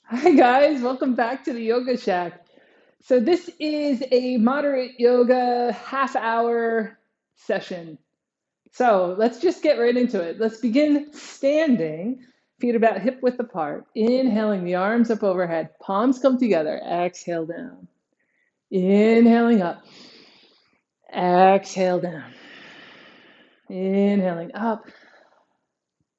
Hi guys, welcome back to the Yoga Shack. So this is a moderate yoga half-hour session. So let's just get right into it. Let's begin standing, feet about hip width apart. Inhaling the arms up overhead, palms come together. Exhale down. Inhaling up. Exhale down. Inhaling up.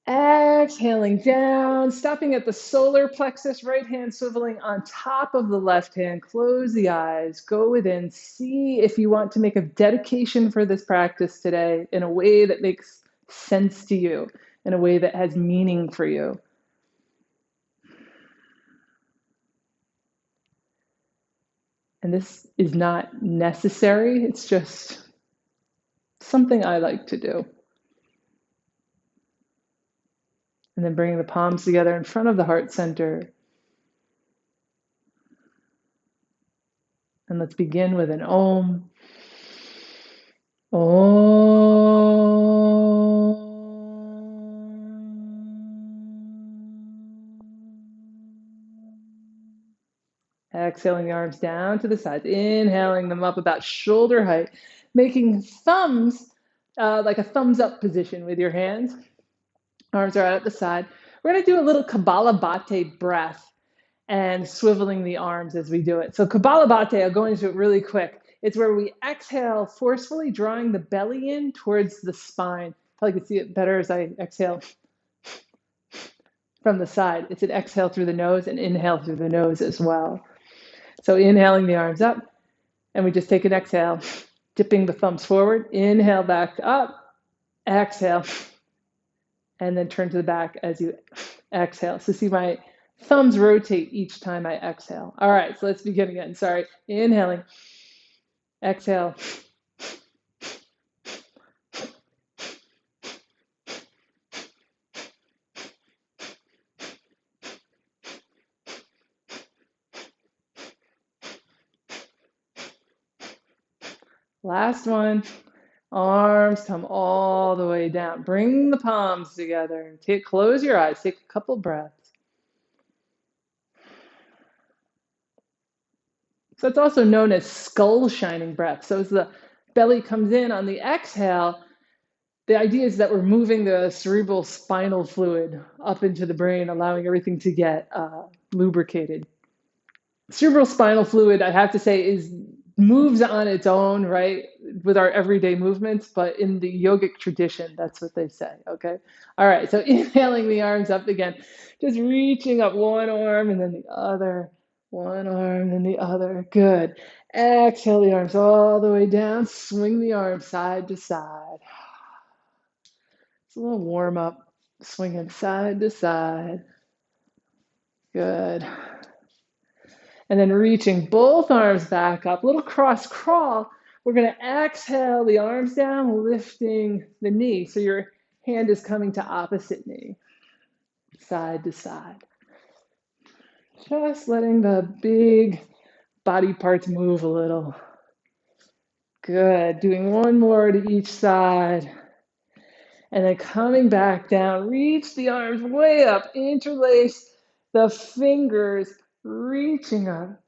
Exhaling down, stopping at the solar plexus, right hand swiveling on top of the left hand. Close the eyes, go within. See if you want to make a dedication for this practice today in a way that makes sense to you, in a way that has meaning for you. And this is not necessary, it's just something I like to do. And then bringing the palms together in front of the heart center. And let's begin with an Om. Exhaling the arms down to the sides, inhaling them up about shoulder height, making thumbs like a thumbs up position with your hands. Arms are out at the side. We're going to do a little Kapalabhati breath and swiveling the arms as we do it. So Kapalabhati, I'll go into it really quick. It's where we exhale forcefully, drawing the belly in towards the spine. Probably can see it better as I exhale from the side. It's an exhale through the nose and inhale through the nose as well. So inhaling the arms up, and we just take an exhale, dipping the thumbs forward, inhale back up, exhale, and then turn to the back as you exhale. So see my thumbs rotate each time I exhale. All right, so let's begin again. Sorry. Inhaling, exhale. Last one. Arms come all the way down. Bring the palms together. Close your eyes. Take a couple breaths. So it's also known as skull shining breath. So as the belly comes in on the exhale, the idea is that we're moving the cerebral spinal fluid up into the brain, allowing everything to get lubricated. Cerebral spinal fluid, I have to say, moves on its own, right, with our everyday movements, but in the yogic tradition, that's what they say, okay? All right, so inhaling the arms up again, just reaching up one arm and then the other, one arm and the other, good. Exhale the arms all the way down, swing the arms side to side. It's a little warm up, swinging side to side. Good. And then reaching both arms back up, little cross crawl. We're going to exhale the arms down, lifting the knee. So your hand is coming to opposite knee, side to side. Just letting the big body parts move a little. Good. Doing one more to each side. And then coming back down, reach the arms way up, interlace the fingers, reaching up.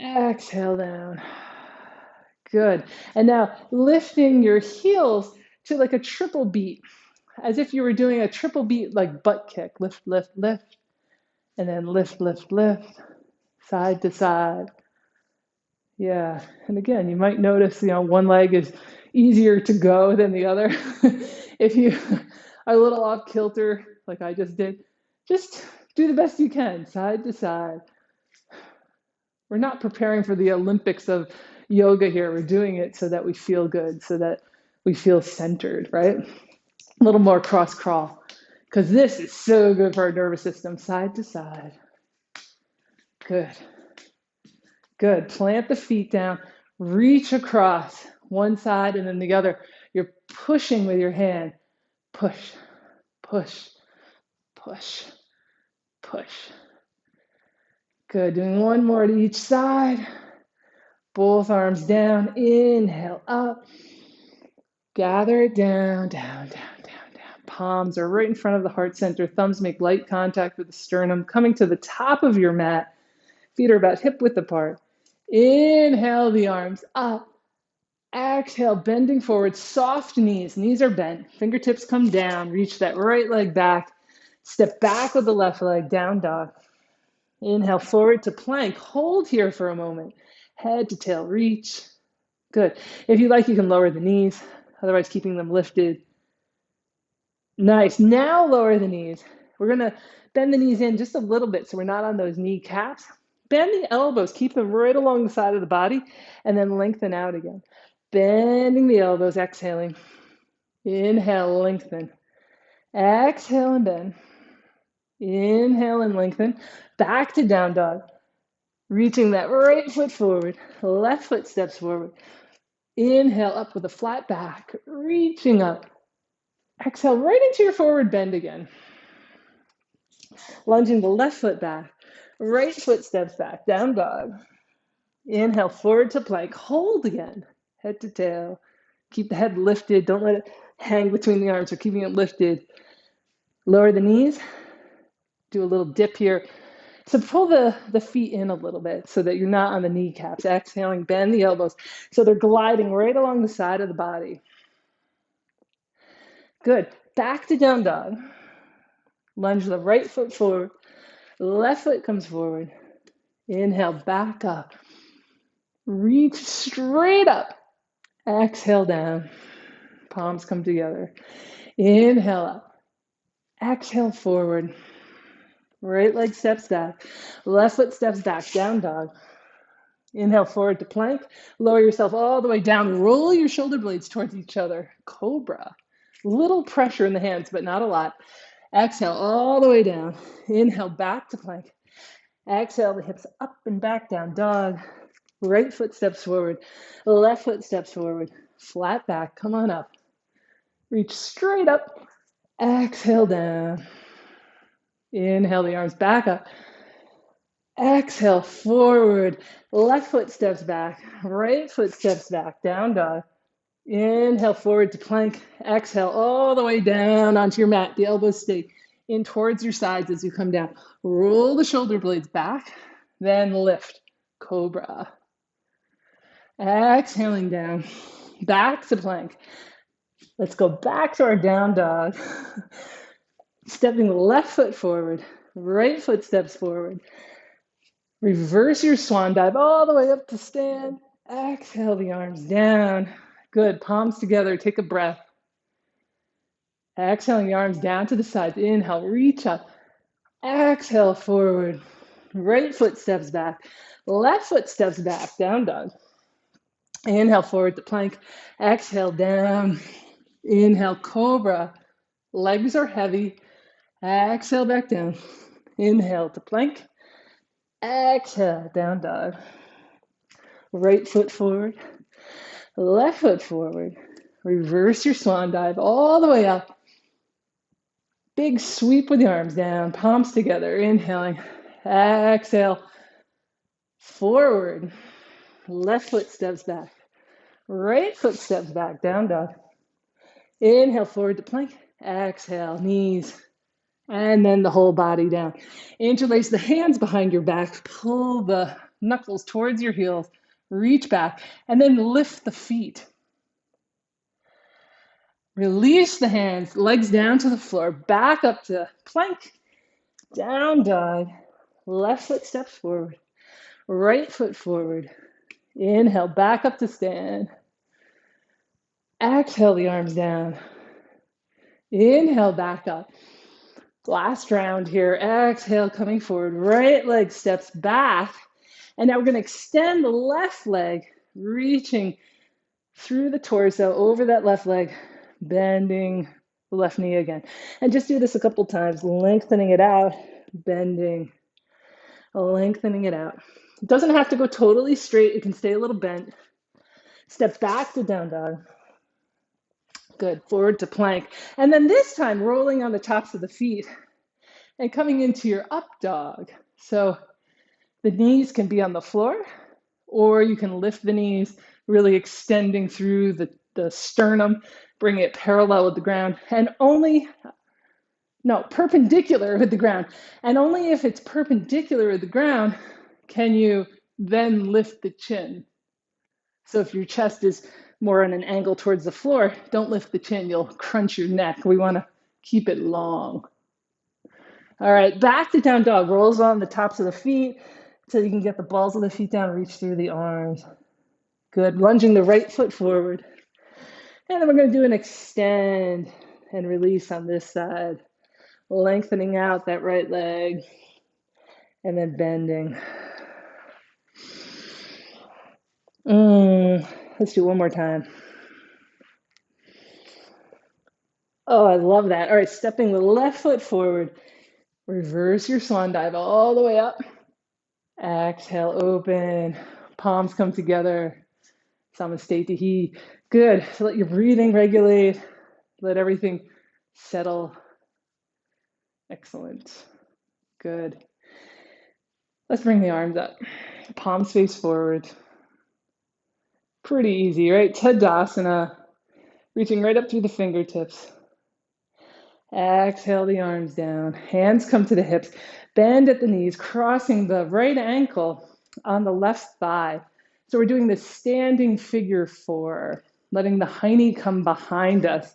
Exhale down. Good. And now lifting your heels to like a triple beat, as if you were doing a triple beat like butt kick. Lift, lift, lift. And then lift, lift, lift. Side to side. Yeah. And again, you might notice, one leg is easier to go than the other. If you are a little off kilter, like I just did, just do the best you can, side to side. We're not preparing for the Olympics of yoga here. We're doing it so that we feel good, so that we feel centered, right? A little more cross crawl, because this is so good for our nervous system, side to side. Good. Good. Plant the feet down, reach across one side and then the other. You're pushing with your hand. Push, push, push, push. Good. Doing one more to each side. Both arms down. Inhale up. Gather it down, down, down, down, down. palms are right in front of the heart center. Thumbs make light contact with the sternum, coming to the top of your mat. Feet are about hip width apart. Inhale the arms up. Exhale, bending forward, soft knees. Knees are bent. Fingertips come down. Reach that right leg back. Step back with the left leg, down dog. Inhale, forward to plank. Hold here for a moment. Head to tail, reach. Good. If you like, you can lower the knees, otherwise keeping them lifted. Nice. Now lower the knees. We're going to bend the knees in just a little bit so we're not on those kneecaps. Bend the elbows. Keep them right along the side of the body, and then lengthen out again. Bending the elbows, exhaling. Inhale, lengthen. Exhale and bend. Inhale and lengthen. Back to down dog. Reaching that right foot forward. Left foot steps forward. Inhale up with a flat back. Reaching up. Exhale right into your forward bend again. Lunging the left foot back. Right foot steps back. Down dog. Inhale forward to plank. Hold again. Head to tail. Keep the head lifted. Don't let it hang between the arms. We're keeping it lifted. Lower the knees. Do a little dip here. So pull the feet in a little bit so that you're not on the kneecaps. Exhaling, bend the elbows. So they're gliding right along the side of the body. Good. Back to down dog. Lunge the right foot forward. Left foot comes forward. Inhale, back up. Reach straight up. Exhale down. Palms come together. Inhale up. Exhale forward. Right leg steps back. Left foot steps back. Down dog. Inhale forward to plank. Lower yourself all the way down. Roll your shoulder blades towards each other. Cobra. Little pressure in the hands, but not a lot. Exhale all the way down. Inhale back to plank. Exhale the hips up and back, down dog. Right foot steps forward. Left foot steps forward. Flat back. Come on up. Reach straight up. Exhale down. Inhale the arms back up. Exhale forward. Left foot steps back. Right foot steps back. Down dog. Inhale forward to plank. Exhale all the way down onto your mat. The elbows stay in towards your sides as you come down. Roll the shoulder blades back. Then lift. Cobra. Exhaling down. Back to plank. Let's go back to our down dog. Stepping the left foot forward. Right foot steps forward. Reverse your swan dive all the way up to stand. Exhale the arms down. Good. Palms together. Take a breath. Exhaling the arms down to the sides. Inhale. Reach up. Exhale forward. Right foot steps back. Left foot steps back. Down dog. Inhale forward to plank. Exhale down. Inhale cobra. Legs are heavy. Exhale back down. Inhale to plank. Exhale, down dog. Right foot forward. Left foot forward. Reverse your swan dive all the way up. Big sweep with the arms down. Palms together. Inhaling. Exhale. Forward. Left foot steps back. Right foot steps back. Down dog. Inhale forward to plank. Exhale. Knees. And then the whole body down. Interlace the hands behind your back. Pull the knuckles towards your heels. Reach back. And then lift the feet. Release the hands. Legs down to the floor. Back up to plank. Down dog. Left foot steps forward. Right foot forward. Inhale. Back up to stand. Exhale the arms down. Inhale back up. Last round here. Exhale, coming forward. Right leg steps back. And now we're going to extend the left leg, reaching through the torso, over that left leg, bending the left knee again. And just do this a couple times, lengthening it out, bending, lengthening it out. It doesn't have to go totally straight. It can stay a little bent. Step back to down dog. Good. Forward to plank. And then this time, rolling on the tops of the feet and coming into your up dog. So the knees can be on the floor, or you can lift the knees, really extending through the sternum, Bring it parallel with the ground and perpendicular with the ground. And only if it's perpendicular with the ground can you then lift the chin. So if your chest is more on an angle towards the floor, don't lift the chin. You'll crunch your neck. We want to keep it long. All right, back to down dog. Rolls on the tops of the feet so you can get the balls of the feet down, reach through the arms. Good. Lunging the right foot forward. And then we're going to do an extend and release on this side. Lengthening out that right leg. And then bending. Let's do one more time. Oh, I love that. All right, stepping the left foot forward. Reverse your swan dive all the way up. Exhale, open. Palms come together. Samastitihi. Good. So let your breathing regulate. Let everything settle. Excellent. Good. Let's bring the arms up. Palms face forward. Pretty easy, right? Tadasana. Reaching right up through the fingertips. Exhale the arms down. Hands come to the hips. Bend at the knees, crossing the right ankle on the left thigh. So we're doing this standing figure four, letting the hiney come behind us.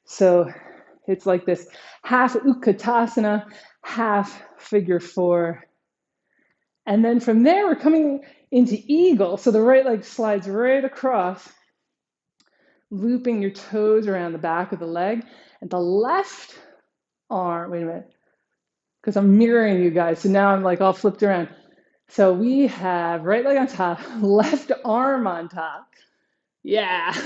So it's like this half utkatasana, half figure four. And then from there, we're coming into eagle. So the right leg slides right across, looping your toes around the back of the leg. And the left arm, wait a minute, because I'm mirroring you guys. So now I'm like all flipped around. So we have right leg on top, left arm on top. Yeah.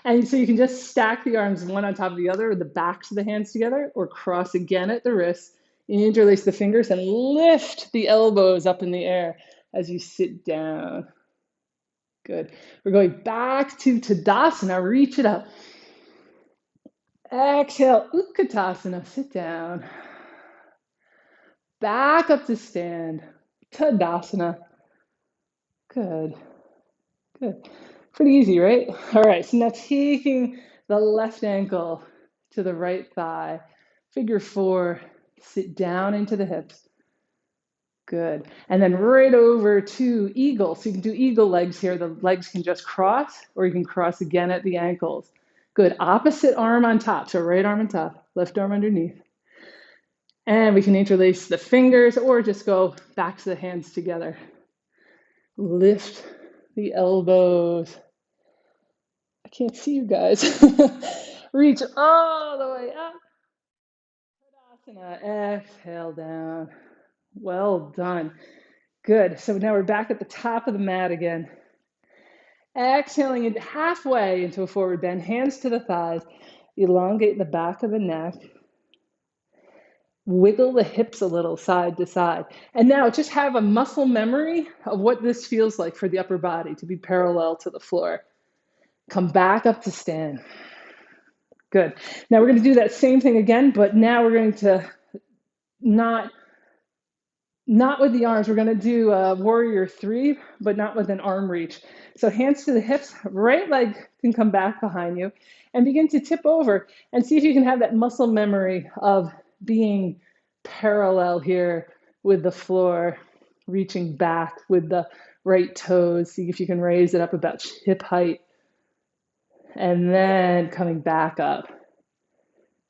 And so you can just stack the arms one on top of the other, or the backs of the hands together, or cross again at the wrists, interlace the fingers, and lift the elbows up in the air as you sit down. Good. We're going back to Tadasana. Reach it up. Exhale, Utkatasana. Sit down. Back up to stand. Tadasana. Good. Good. Pretty easy, right? All right, so now taking the left ankle to the right thigh. Figure four, sit down into the hips. Good. And then right over to eagle. So you can do eagle legs here. The legs can just cross, or you can cross again at the ankles. Good. Opposite arm on top. So right arm on top, left arm underneath. And we can interlace the fingers or just go back to the hands together. Lift the elbows. I can't see you guys. Reach all the way up. Tadasana. Exhale down. Well done. Good. So now we're back at the top of the mat again. Exhaling into halfway into a forward bend. Hands to the thighs. Elongate the back of the neck. Wiggle the hips a little side to side. And now just have a muscle memory of what this feels like for the upper body to be parallel to the floor. Come back up to stand. Good. Now we're going to do that same thing again, but now we're going to not with the arms. We're going to do warrior three, but not with an arm reach. So hands to the hips, right leg can come back behind you, and begin to tip over and see if you can have that muscle memory of being parallel here with the floor, reaching back with the right toes. See if you can raise it up about hip height. And then coming back up,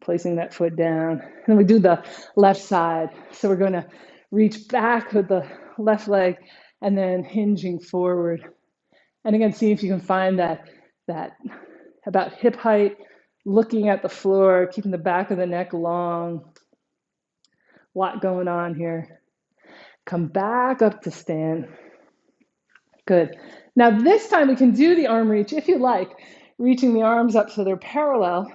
placing that foot down. And we do the left side. So we're going to reach back with the left leg and then hinging forward. And again, see if you can find that about hip height, looking at the floor, keeping the back of the neck long. A lot going on here. Come back up to stand. Good. Now this time we can do the arm reach if you like, reaching the arms up so they're parallel,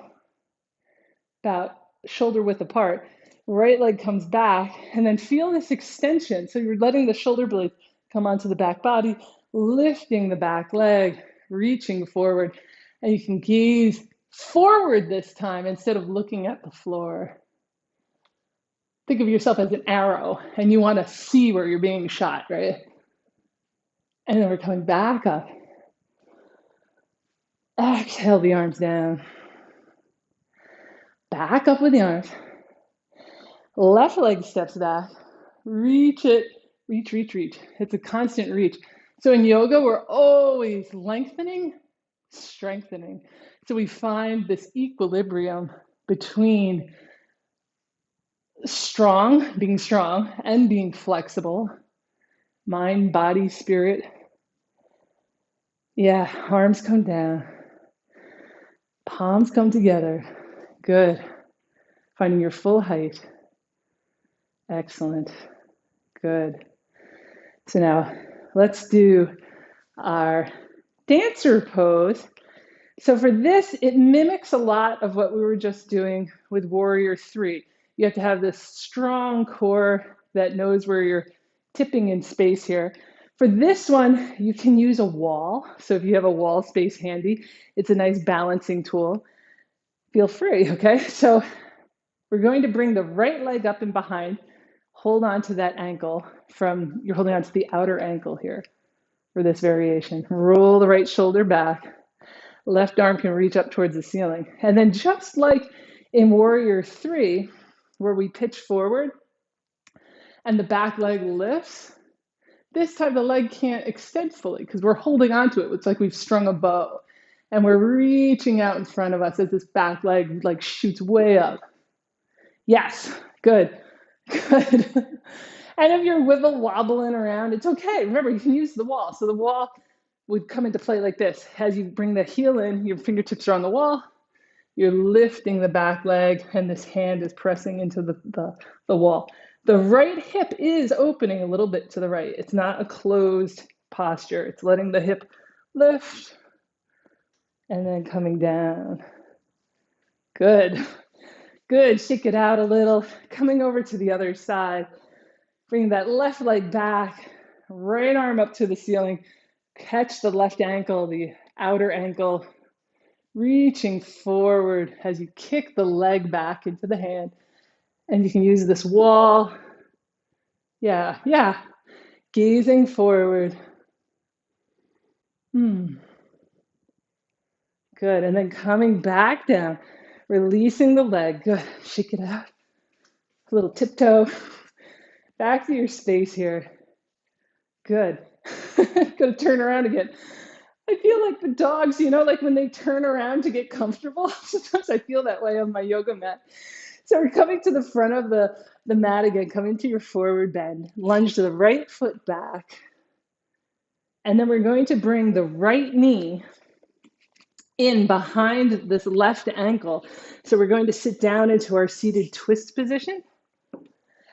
about shoulder width apart. Right leg comes back, and then feel this extension. So you're letting the shoulder blade come onto the back body, lifting the back leg, reaching forward, and you can gaze forward this time instead of looking at the floor. Think of yourself as an arrow, and you want to see where you're being shot, right? And then we're coming back up. Exhale the arms down. Back up with the arms. Left leg steps back. Reach it. Reach, reach, reach. It's a constant reach. So in yoga, we're always lengthening, strengthening. So we find this equilibrium between being strong, and being flexible. Mind, body, spirit. Yeah, arms come down. Palms come together. Good. Finding your full height. Excellent. Good. So now let's do our dancer pose. So for this, it mimics a lot of what we were just doing with Warrior 3. You have to have this strong core that knows where you're tipping in space here. For this one, you can use a wall. So if you have a wall space handy, it's a nice balancing tool. Feel free, okay? So we're going to bring the right leg up and behind. Hold on to that ankle you're holding on to the outer ankle here for this variation. Roll the right shoulder back. Left arm can reach up towards the ceiling. And then just like in Warrior 3, where we pitch forward and the back leg lifts, this time the leg can't extend fully because we're holding onto it. It's like we've strung a bow. And we're reaching out in front of us as this back leg like shoots way up. Yes, good, good. And if you're wibble wobbling around, it's okay. Remember, you can use the wall. So the wall would come into play like this. As you bring the heel in, your fingertips are on the wall. You're lifting the back leg, and this hand is pressing into the wall. The right hip is opening a little bit to the right. It's not a closed posture. It's letting the hip lift and then coming down. Good. Good. Shake it out a little. Coming over to the other side. Bring that left leg back. Right arm up to the ceiling. Catch the left ankle, the outer ankle. Reaching forward as you kick the leg back into the hand. And you can use this wall. Yeah. Gazing forward. Good. And then coming back down. Releasing the leg. Good. Shake it out. A little tiptoe. Back to your space here. Good. Gotta turn around again. I feel like the dogs, like when they turn around to get comfortable. Sometimes I feel that way on my yoga mat. So we're coming to the front of the mat again, coming to your forward bend. Lunge the right foot back. And then we're going to bring the right knee in behind this left ankle. So we're going to sit down into our seated twist position.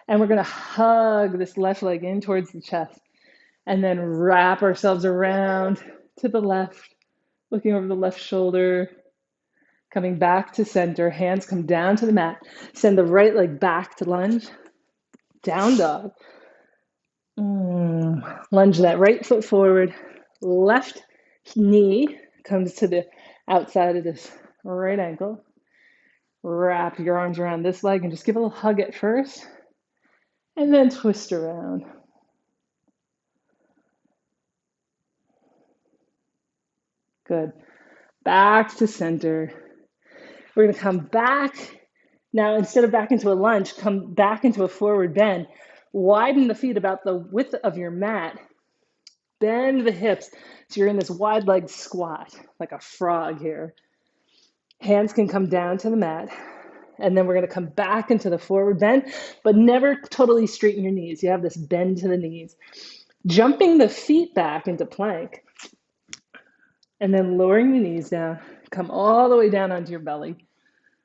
And we're going to hug this left leg in towards the chest. And then wrap ourselves around to the left, looking over the left shoulder, coming back to center. Hands come down to the mat. Send the right leg back to lunge. Down dog. Lunge that right foot forward. Left knee comes to the outside of this right ankle. Wrap your arms around this leg and just give a little hug at first. And then twist around. Good. Back to center. We're going to come back. Now, instead of back into a lunge, come back into a forward bend. Widen the feet about the width of your mat. Bend the hips so you're in this wide leg squat, like a frog here. Hands can come down to the mat. And then we're going to come back into the forward bend, but never totally straighten your knees. You have this bend to the knees. Jumping the feet back into plank. And then lowering the knees down. Come all the way down onto your belly.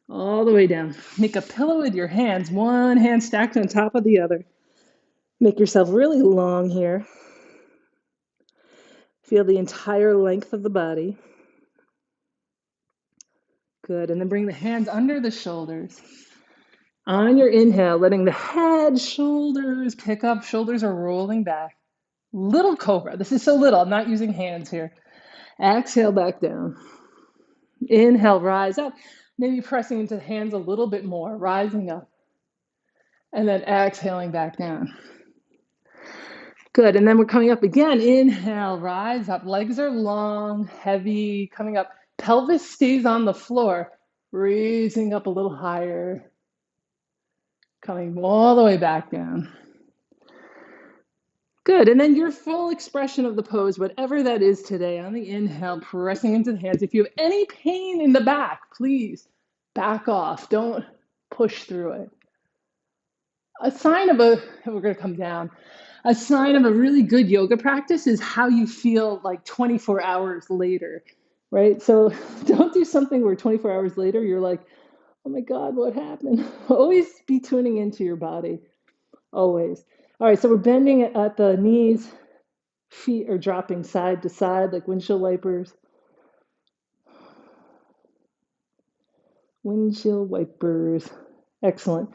All the way down. Make a pillow with your hands. One hand stacked on top of the other. Make yourself really long here. Feel the entire length of the body. Good. And then bring the hands under the shoulders. On your inhale, letting the head, shoulders pick up. Shoulders are rolling back. Little cobra. This is so little. I'm not using hands here. Exhale back down. Inhale, rise up. Maybe pressing into the hands a little bit more, rising up. And then exhaling back down. Good. And then we're coming up again. Inhale, rise up. Legs are long, heavy, coming up. Pelvis stays on the floor. raising up a little higher, coming all the way back down. Good. And then your full expression of the pose, whatever that is today, on the inhale, pressing into the hands. If you have any pain in the back, please back off. Don't push through it. A sign of we're going to come down. A sign of a really good yoga practice is how you feel like 24 hours later, right? So don't do something where 24 hours later you're like, oh my God, what happened? Always be tuning into your body, always. All right, so we're bending at the knees, feet are dropping side to side like windshield wipers. Windshield wipers. Excellent.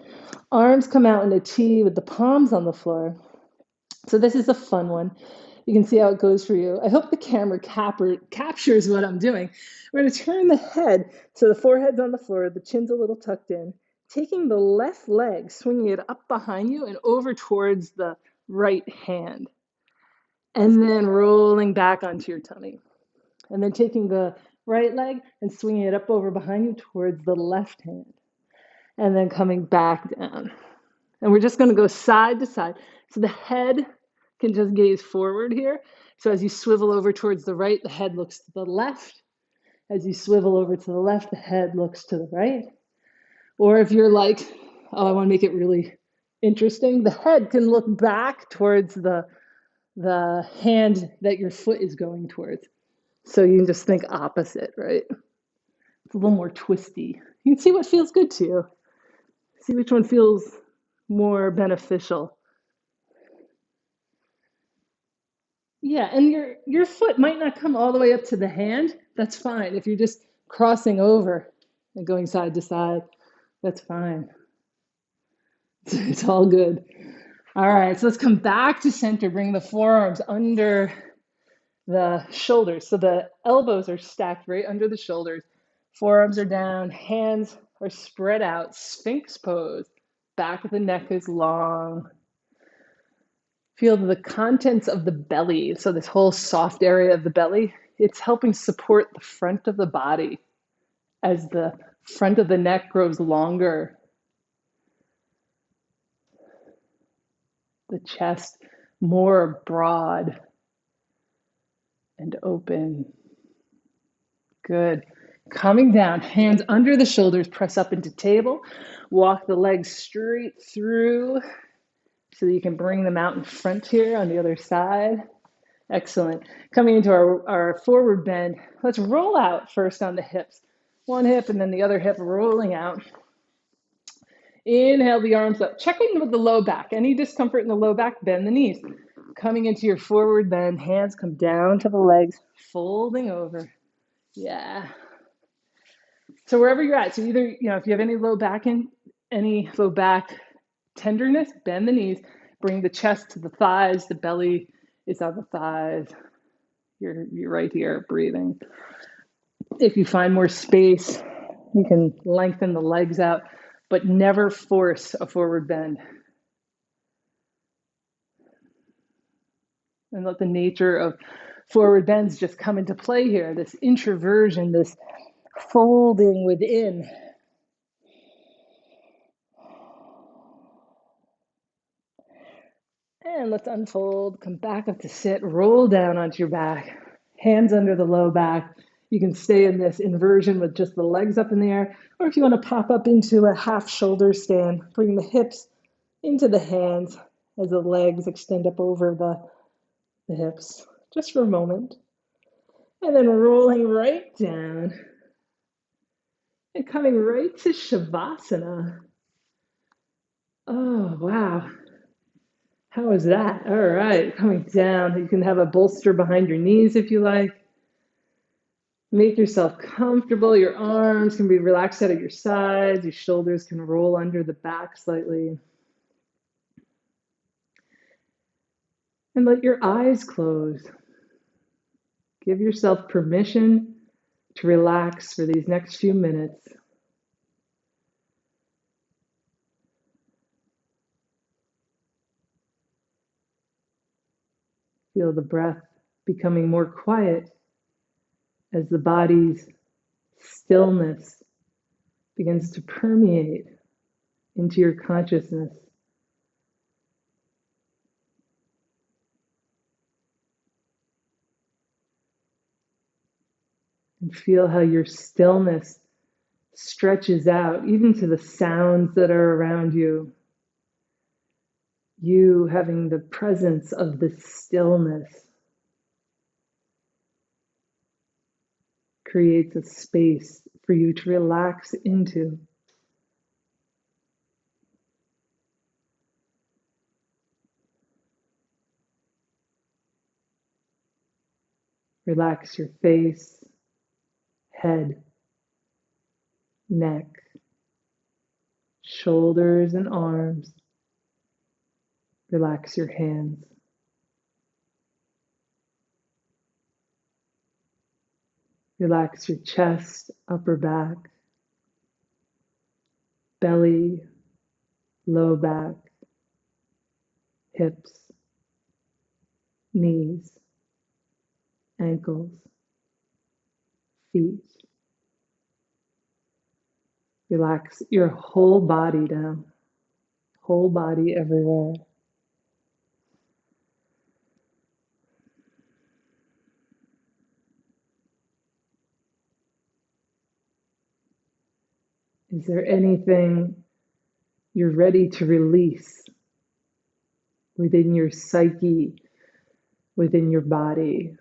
Arms come out in a T with the palms on the floor. So this is a fun one. You can see how it goes for you. I hope the camera captures what I'm doing. We're going to turn the head so the forehead's on the floor, the chin's a little tucked in, taking the left leg, swinging it up behind you and over towards the right hand, and then rolling back onto your tummy. And then taking the right leg and swinging it up over behind you towards the left hand, and then coming back down. And we're just going to go side to side. So the head can just gaze forward here. So as you swivel over towards the right, the head looks to the left. As you swivel over to the left, the head looks to the right. Or if you're like, oh, I want to make it really interesting, the head can look back towards the hand that your foot is going towards. So you can just think opposite, right? It's a little more twisty. You can see what feels good to you. See which one feels more beneficial. Yeah, and your foot might not come all the way up to the hand. That's fine. If you're just crossing over and going side to side, that's fine. It's all good. All right, so let's come back to center. Bring the forearms under the shoulders. So the elbows are stacked right under the shoulders. Forearms are down, hands are spread out, Sphinx pose. Back of the neck is long. Feel the contents of the belly. So this whole soft area of the belly, it's helping support the front of the body as the front of the neck grows longer. The chest more broad and open. Good. Coming down, hands under the shoulders, press up into table. Walk the legs straight through so that you can bring them out in front here on the other side. Excellent. Coming into our forward bend, let's roll out first on the hips. One hip and then the other hip rolling out. Inhale the arms up. Check in with the low back. Any discomfort in the low back, bend the knees. Coming into your forward bend, hands come down to the legs, folding over. Yeah. So wherever you're at, so either, if you have any low back tenderness, bend the knees, bring the chest to the thighs, the belly is on the thighs. You're right here breathing. If you find more space, you can lengthen the legs out, but never force a forward bend. And let the nature of forward bends just come into play here, this introversion, this folding within. And let's unfold, come back up to sit, roll down onto your back, hands under the low back. You can stay in this inversion with just the legs up in the air, or if you want to pop up into a half shoulder stand, bring the hips into the hands as the legs extend up over the hips, just for a moment. And then rolling right down and coming right to Shavasana. Oh, wow. How is that? All right, coming down. You can have a bolster behind your knees if you like. Make yourself comfortable. Your arms can be relaxed out at your sides. Your shoulders can roll under the back slightly. And let your eyes close. Give yourself permission to relax for these next few minutes. Feel the breath becoming more quiet as the body's stillness begins to permeate into your consciousness. And feel how your stillness stretches out, even to the sounds that are around you. You having the presence of the stillness creates a space for you to relax into. Relax your face, head, neck, shoulders and arms. Relax your hands. Relax your chest, upper back, belly, low back, hips, knees, ankles, feet. Relax your whole body down, whole body everywhere. Is there anything you're ready to release within your psyche, within your body?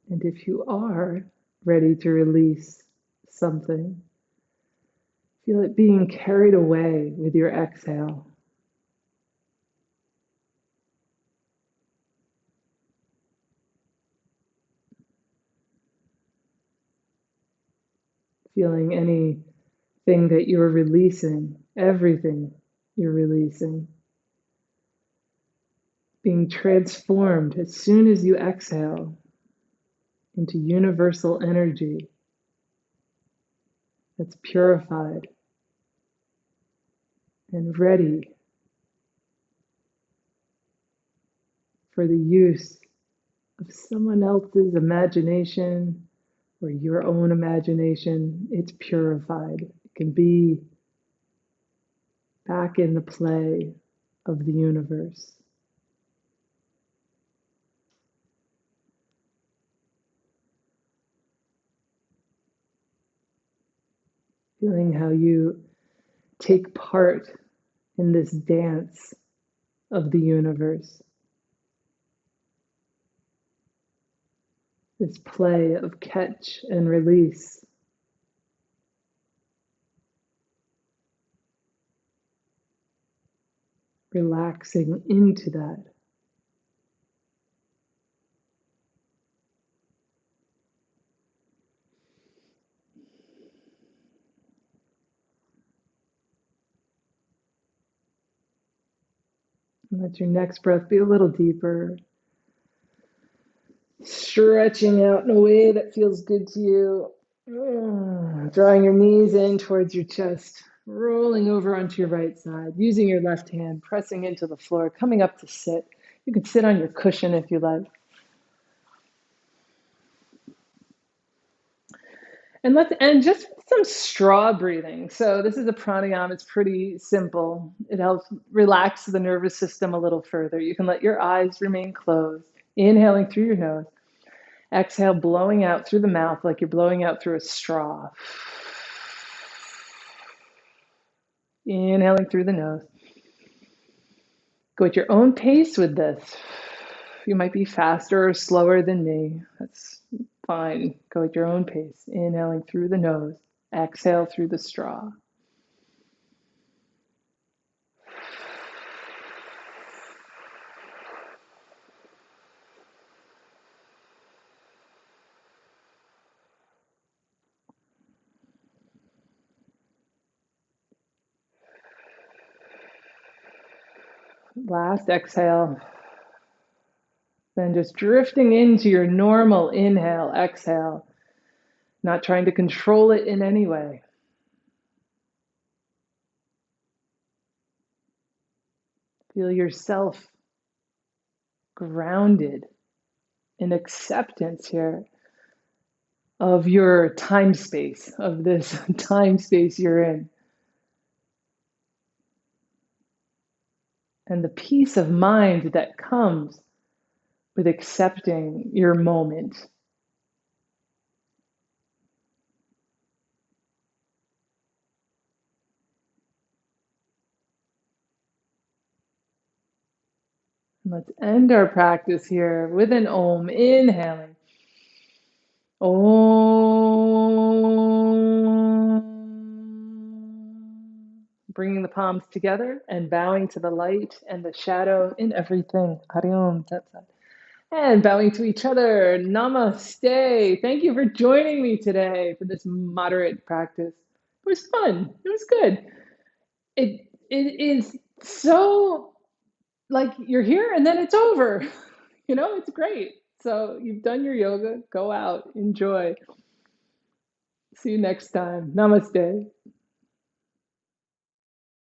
And if you are ready to release something, feel it being carried away with your exhale. Feeling anything that you're releasing, everything you're releasing, being transformed as soon as you exhale into universal energy that's purified and ready for the use of someone else's imagination or your own imagination. It's purified. It can be back in the play of the universe. Feeling how you take part in this dance of the universe, this play of catch and release. Relaxing into that. And let your next breath be a little deeper. Stretching out in a way that feels good to you. Drawing your knees in towards your chest. Rolling over onto your right side. Using your left hand. Pressing into the floor. Coming up to sit. You can sit on your cushion if you like. And just some straw breathing. So this is a pranayama. It's pretty simple. It helps relax the nervous system a little further. You can let your eyes remain closed. Inhaling through your nose. Exhale, blowing out through the mouth like you're blowing out through a straw. Inhaling through the nose. Go at your own pace with this. You might be faster or slower than me. That's fine. Go at your own pace. Inhaling through the nose. Exhale through the straw. Last exhale. Then just drifting into your normal inhale, exhale. Not trying to control it in any way. Feel yourself grounded in acceptance here of your time space, of this time space you're in, and the peace of mind that comes with accepting your moment. And let's end our practice here with an Om, inhaling. Om. Bringing the palms together and bowing to the light and the shadow in everything. Hari Om Tat Sat. And bowing to each other. Namaste. Thank you for joining me today for this moderate practice. It was fun. It was good. It is so like you're here and then it's over. It's great. So you've done your yoga. Go out. Enjoy. See you next time. Namaste.